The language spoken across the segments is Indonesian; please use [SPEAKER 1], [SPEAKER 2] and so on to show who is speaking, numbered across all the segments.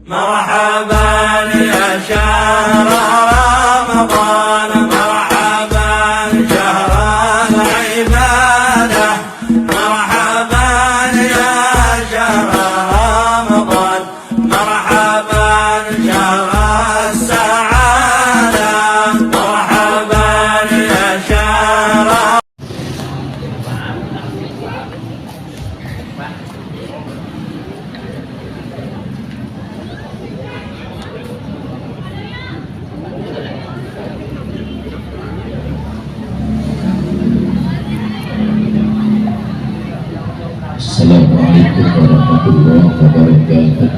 [SPEAKER 1] مرحبا يا شهر رمضان مرحبا شهر العبادة مرحبا يا شهر رمضان مرحبا شهر السعادة مرحبا يا شهر.
[SPEAKER 2] Assalamualaikum warahmatullahi wabarakatuh.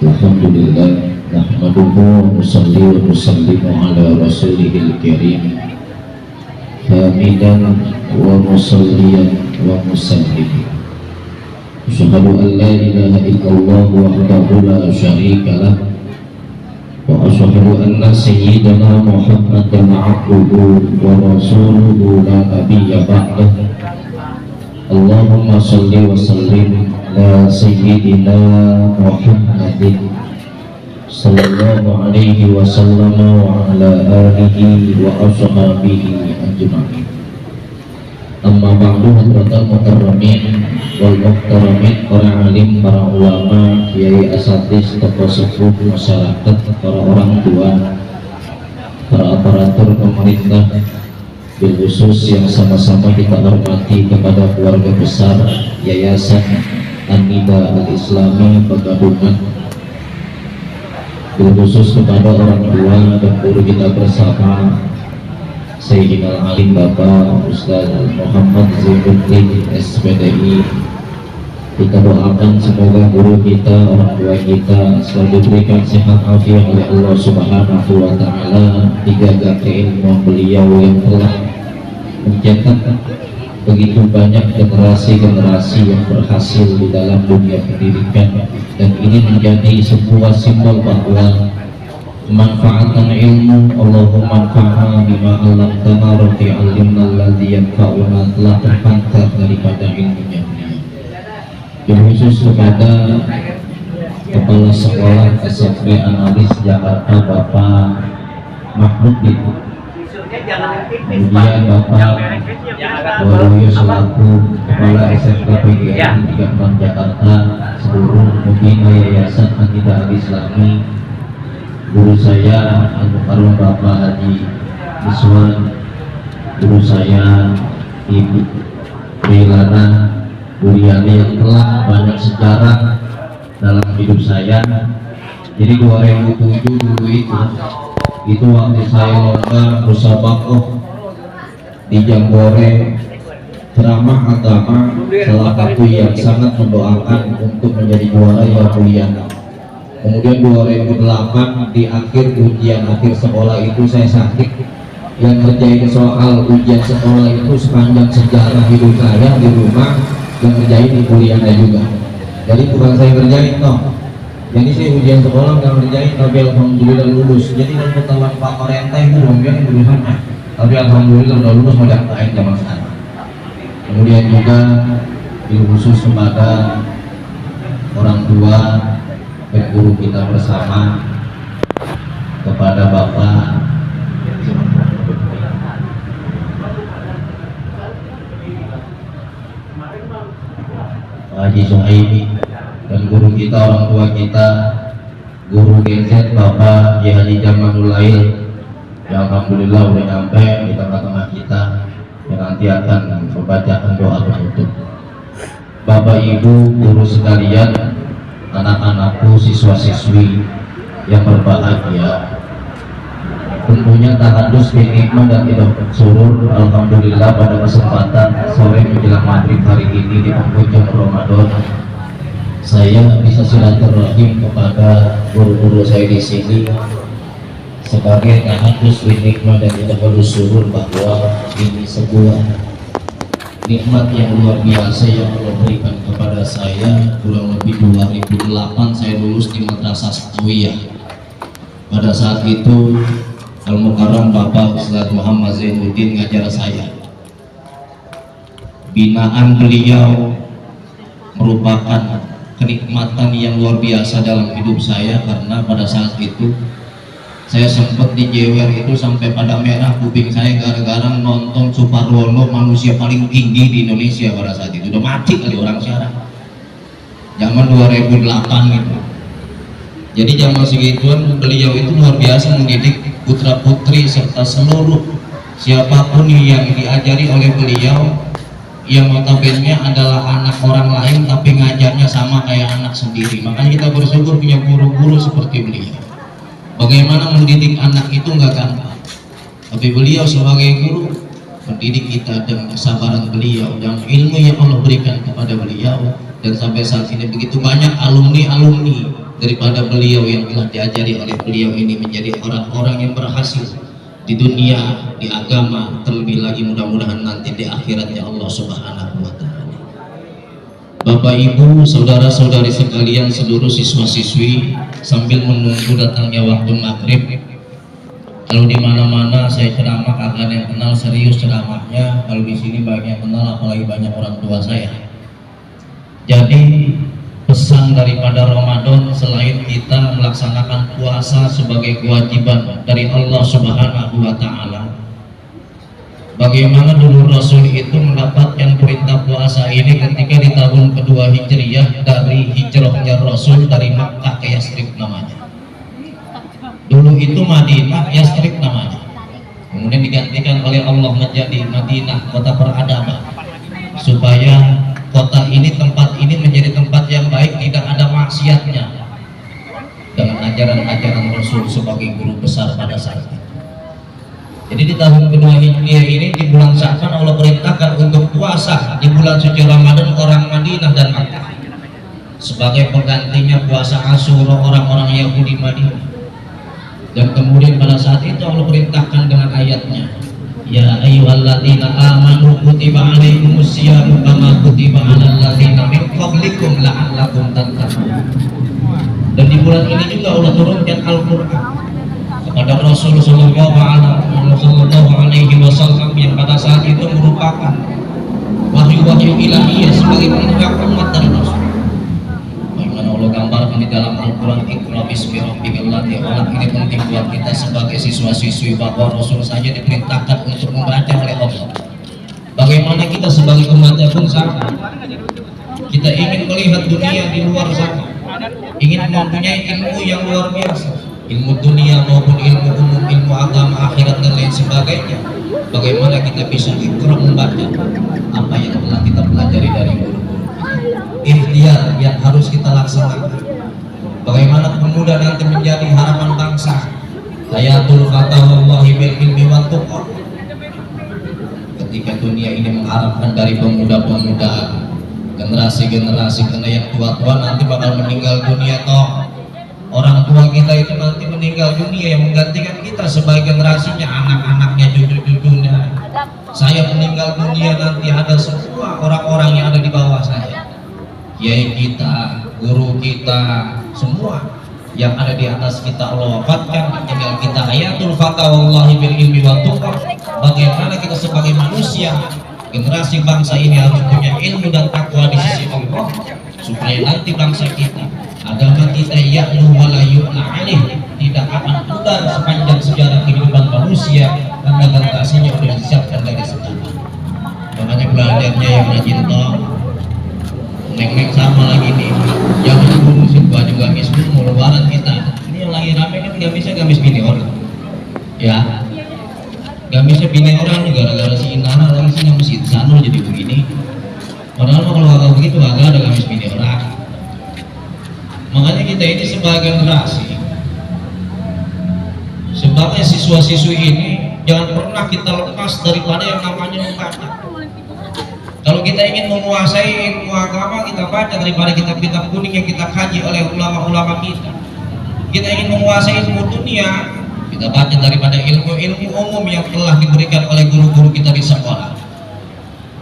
[SPEAKER 2] Alhamdulillah nahmaduhu wa nusalli wa nusallimu ala rasulihil karim hamidan wa musalliyan wa musallim. Asyhadu an la ilaha illallah wahdahu la syarika lah wa asyhadu anna sayyidana Muhammadan abduhu wa rasuluhu la nabiyya ba'dah. Allahumma shalli wa sallim ala sayyidina Muhammadin sallallahu alaihi wasallam wa ala alihi wa ashabihi ajma'in. Amma ba'du, hadratal mukarramin wal muhtaramin, para alim, para ulama, kiai, asatidz, tokoh sepuh masyarakat, para orang tua, para aparatur pemerintah, bil khusus yang sama-sama kita hormati kepada keluarga besar Yayasan An-Nida Al-Islami Pegadungan, bil khusus kepada orang tua dan guru kita bersama Sayyidina Alim Bapak Ustaz Muhammad Zainuddin SPDI. Kita doakan semoga guru kita, orang tua kita selalu diberikan sehat afiat oleh Allah Subhanahu wa Ta'ala, dijaga keilmuan beliau yang telah mencetak begitu banyak generasi-generasi yang berhasil di dalam dunia pendidikan, dan ini menjadi sebuah simbol bahwa manfaatan ilmu, Allahumma anfa'na bima 'allamtana rabbi 'allimna alladzi yanfa'una, telah terpancar daripada ilmunya. Khusus kepada Kepala Sekolah SMP Analis Jakarta Bapak Mahmud itu, kemudian Bapak Waluyo selaku Kepala SMK PGRI 36 Jakarta, seluruh pembina Yayasan An-Nida Al-Islami, guru saya Al-Mukarram Bapak Haji Iswan, guru saya Ibu Rilana Buryani yang telah banyak sejarah dalam hidup saya. Jadi 2007 dulu itu waktu saya lomba musabaqah di Jambore ceramah agama, salah satu yang sangat mendoakan untuk menjadi juara ya Buryani. Kemudian 2008 di akhir ujian akhir sekolah itu saya sakit, yang ngerjain soal ujian sekolah itu sepanjang sejarah hidup saya di rumah yang ngerjain di kuliahnya juga. Jadi bukan saya ngerjain toh, jadi saya ujian sekolah nggak ngerjain, tapi alhamdulillah lulus. Jadi kalau ketahuan Pak Orienta itu mungkin lulusannya, tapi alhamdulillah udah lulus, mau daftarin zaman sekarang. Kemudian juga khusus kepada orang tua dan guru kita bersama, kepada Bapak Haji Suhaimi dan guru kita, orang tua kita, guru GZ Bapak Haji Jamalul Lail, yang alhamdulillah udah nyampe di tengah-tengah kita, yang nanti akan membacakan doa penutup. Bapak Ibu guru sekalian, anak-anakku, siswa-siswi yang berbahagia, tentunya tahadus bin nikmah dan tidak surur. Alhamdulillah pada kesempatan sore menjelang maghrib hari ini di penghujung Ramadan, saya bisa silaturahim kepada guru-guru saya di sini sebagai tahadus bin nikmah dan tidak surur, bahwa ini sebuah nikmat yang luar biasa yang Allah berikan kepada saya. Kurang lebih 2008 saya lulus di Madrasah Sanawiyah. Pada saat itu Al-Mukarram Bapak Ustaz Muhammad Zainuddin ngajar saya. Binaan beliau merupakan kenikmatan yang luar biasa dalam hidup saya, karena pada saat itu saya sempat dijewer itu sampai pada merah kuping saya gara-gara nonton Suparwono, manusia paling tinggi di Indonesia pada saat itu. Udah mati kali orang sekarang, zaman 2008 gitu. Jadi zaman segituan beliau itu luar biasa mendidik putra putri serta seluruh siapapun yang diajari oleh beliau, yang notabene adalah anak orang lain tapi ngajarnya sama kayak anak sendiri. Makanya kita bersyukur punya guru-guru seperti beliau. Bagaimana mendidik anak itu nggak gampang, tapi beliau sebagai guru mendidik kita dengan kesabaran beliau dan ilmu yang Allah berikan kepada beliau. Dan sampai saat ini begitu banyak alumni-alumni daripada beliau yang telah diajari oleh beliau ini menjadi orang-orang yang berhasil di dunia, di agama, terlebih lagi mudah-mudahan nanti di akhiratnya Allah Subhanahu wa Ta'ala. Bapak Ibu, saudara-saudari sekalian, seluruh siswa-siswi, sambil menunggu datangnya waktu maghrib, kalau di mana-mana saya ceramah kagak ada yang kenal serius ceramahnya, kalau di sini banyak yang kenal, apalagi banyak orang tua saya. Jadi pesan daripada Ramadan, selain kita melaksanakan puasa sebagai kewajiban dari Allah Subhanahu wa Ta'ala, bagaimana dulu Rasul itu mendapatkan perintah puasa ini ketika di tahun kedua Hijriyah dari hijrahnya Rasul dari Makkah ke Yastrib namanya. Dulu itu Madinah, Yastrib namanya, kemudian digantikan oleh Allah menjadi Madinah, kota peradaban, supaya kota ini, tempat ini menjadi tempat yang baik, tidak ada maksiatnya, dengan ajaran-ajaran Rasul sebagai guru besar pada saat itu. Jadi di tahun kedua Hijriah ini, di bulan Sya'ban Allah perintahkan untuk puasa di bulan suci Ramadan orang Madinah dan Makkah, sebagai penggantinya puasa Asyura orang-orang Yahudi Madinah. Dan kemudian pada saat itu Allah perintahkan dengan ayatnya, ya ayyuhalladzina amanu kutiba alaikumus syiyamu kama kutiba alal ladzina min qablikum la'allakum tattaqun. Dan di bulan ini juga Allah turunkan Al-Qur'an kepada Rasul sallallahu alaihi wasallam yang pada saat itu merupakan wahyu-wahyu ilahiyah sebagai penegak umat dari Rasul. Bagaimana Allah gambarkan di dalam Al-Qur'an, Iqra bismi rabbikal ladzi khalaq. Ini penting buat kita sebagai siswa-siswi bahwa Rasul saja diperintahkan untuk membaca oleh Allah. Bagaimana kita sebagai umat pun sama. Kita ingin melihat dunia di luar sana, ingin mempunyai ilmu yang luar biasa, ilmu dunia maupun ilmu umum, ilmu agama, akhirat dan lain sebagainya. Bagaimana kita bisa ikrar membaca apa yang telah kita pelajari dari guru-guru kita. Ikhtiar yang harus kita laksanakan. Bagaimana pemuda nanti menjadi harapan bangsa. Hayatul fatawallahi bil ilmi wat tuqah. Ketika dunia ini mengharapkan dari pemuda-pemuda, generasi-generasi, karena yang tua-tua nanti bakal meninggal dunia toh. Orang tua kita itu nanti meninggal dunia, yang menggantikan kita sebagai generasinya, anak-anaknya, cucu-cucunya. Saya meninggal dunia, nanti ada semua orang-orang yang ada di bawah saya, kiai kita, guru kita, semua yang ada di atas kita Allah wafatkan, tinggal kita hayatul fatawallahi bil ilmi wa tuqah. Bagaimana kita sebagai manusia, generasi bangsa ini harus punya ilmu dan takwa di sisi Allah, supaya nanti bangsa kita, agama kita ya'lu wa la yu'la alih, tidak akan pudar sepanjang sejarah kehidupan manusia, karena generasinya sudah disiapkan dari sekarang. Makanya belajarnya yang rajin toh, neng-neng sama lagi nih, jangan dulu sih baju gamis dulu mau lebaran kita. Ini yang lagi rame kan gamisnya gamis bini orang, ya gamisnya bini orang juga gara-gara si Inara lagi sih gamis Sanul jadi begini. Padahal kalau agak begitu agak ada gamis bini orang. Makanya kita ini sebagai generasi, sebagai siswa-siswi ini, jangan pernah kita lepas daripada yang namanya membaca. Kalau kita ingin menguasai ilmu agama, kita baca daripada kitab-kitab kuning yang kita kaji oleh ulama-ulama kita. Kita ingin menguasai ilmu dunia, kita baca daripada ilmu-ilmu umum yang telah diberikan oleh guru-guru kita di sekolah.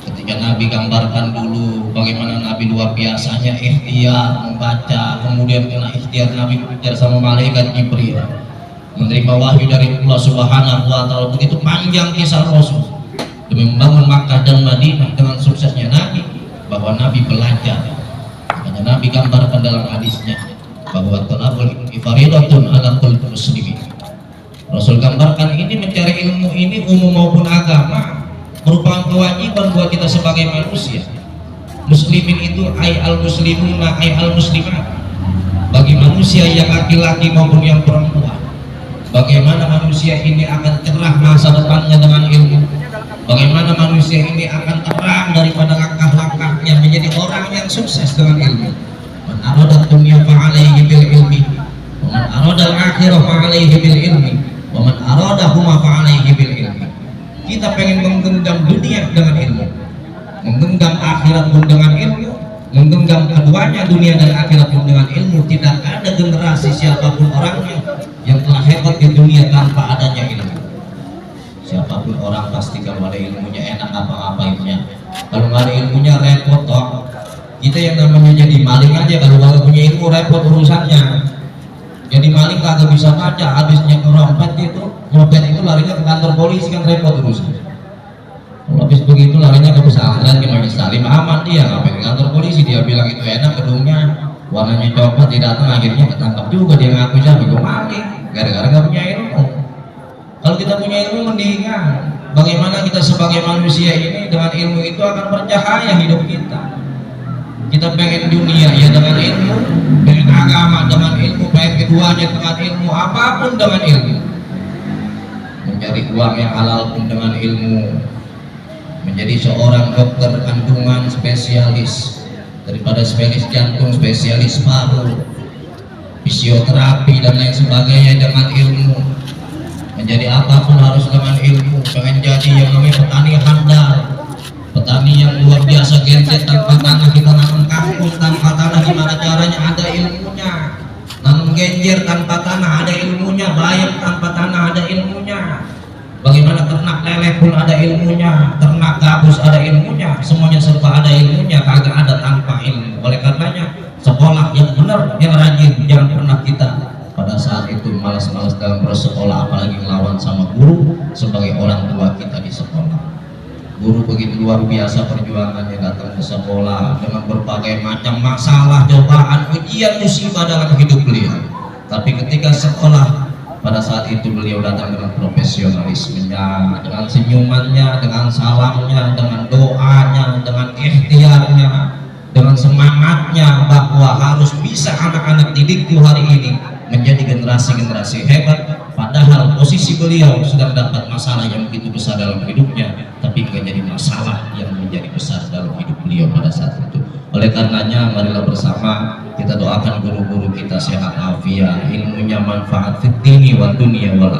[SPEAKER 2] Ketika Nabi gambarkan dulu bagaimana Nabi luar biasanya ikhtiar membaca, kemudian kena ikhtiar Nabi belajar sama malaikat Jibril, menerima wahyu dari Allah Subhanahu wa Ta'ala. Begitu panjang kisah Rasul demi membangun Makkah dan Madinah dengan suksesnya Nabi, bahwa Nabi belajar Nabi gambarkan dalam hadisnya bahwa talabul ilmi faridatun ala kulli muslimin. Rasul gambarkan ini mencari ilmu ini umum maupun agama merupakan kewajiban buat kita sebagai manusia. Muslimin itu ay al muslimuna ay al muslimat, bagi manusia yang laki-laki maupun yang perempuan. Bagaimana manusia ini akan cerah masa depannya dengan ilmu, bagaimana manusia ini akan terang daripada langkah-langkahnya menjadi orang yang sukses dengan ilmu. Man arada dunya fa'alaihi bil ilmi wa man arada al-akhirah fa'alaihi bil ilmi wa man arada huma fa'alaihi bil ilmi. Kita pengen menggenggam dunia dengan ilmu, menggenggam akhirat pun dengan ilmu, menggenggam keduanya dunia dan akhirat pun dengan ilmu. Tidak ada generasi siapapun orangnya yang telah hebat di dunia tanpa adanya ilmu. Siapapun orang pasti kalau ada ilmunya enak apa-apanya. Kalau nggak ada ilmunya repot toh. Kita yang namanya jadi maling aja kalau nggak punya ilmu repot urusannya. Jadi maling kagak bisa baca, habisnya ngerompet itu, nyopet itu larinya ke kantor polisi kan repot urusannya. Kalau habis begitu larinya ke pesantren ke Majelis Salim, aman dia, ngapain ke kantor polisi, dia bilang itu enak gedungnya, warnanya coklat, dia datang akhirnya ketangkap juga, dia ngaku siapa gue maling, gara-gara nggak punya ilmu. Kalau kita punya ilmu mendingan, bagaimana kita sebagai manusia ini dengan ilmu itu akan bercahaya hidup kita. Kita pengen dunia ya dengan ilmu, pengen agama dengan ilmu, pengen keduanya dengan ilmu, apapun dengan ilmu. Mencari uang yang halal pun dengan ilmu. Menjadi seorang dokter kandungan spesialis, daripada spesialis jantung, spesialis paru, fisioterapi dan lain sebagainya dengan ilmu. Menjadi apapun harus dengan ilmu. Pengen jadi yang namanya petani handal, petani yang luar biasa genset, tanpa tanah kita nanam kangkung, tanpa tanah gimana caranya, ada ilmunya. Nanam genjer tanpa tanah ada ilmunya, bayam tanpa tanah ada ilmunya. Bagaimana ternak lele pun ada ilmunya, ternak gabus ada ilmunya, semuanya serba ada ilmunya, kagak ada tanpa ilmu. Oleh karenanya sekolah yang benar, yang rajin, jangan pernah kita pada saat itu malas-malas dalam bersekolah, apalagi melawan sama guru sebagai orang tua kita di sekolah. Guru begitu luar biasa perjuangannya datang ke sekolah dengan berbagai macam masalah, cobaan, ujian, musibah dalam hidup beliau. Tapi ketika sekolah, pada saat itu beliau datang dengan profesionalismenya, dengan senyumannya, dengan salamnya, dengan doanya, dengan ikhtiarnya, dengan semangatnya bahwa harus bisa anak-anak didikku hari ini menjadi generasi-generasi hebat. Padahal posisi beliau sedang dapat masalah yang begitu besar dalam hidupnya, tapi nggak jadi masalah yang menjadi besar dalam hidup beliau pada saat itu. Oleh karenanya marilah bersama kita doakan guru-guru kita sehat afiat, ilmunya manfaat fid dini wa dunya wal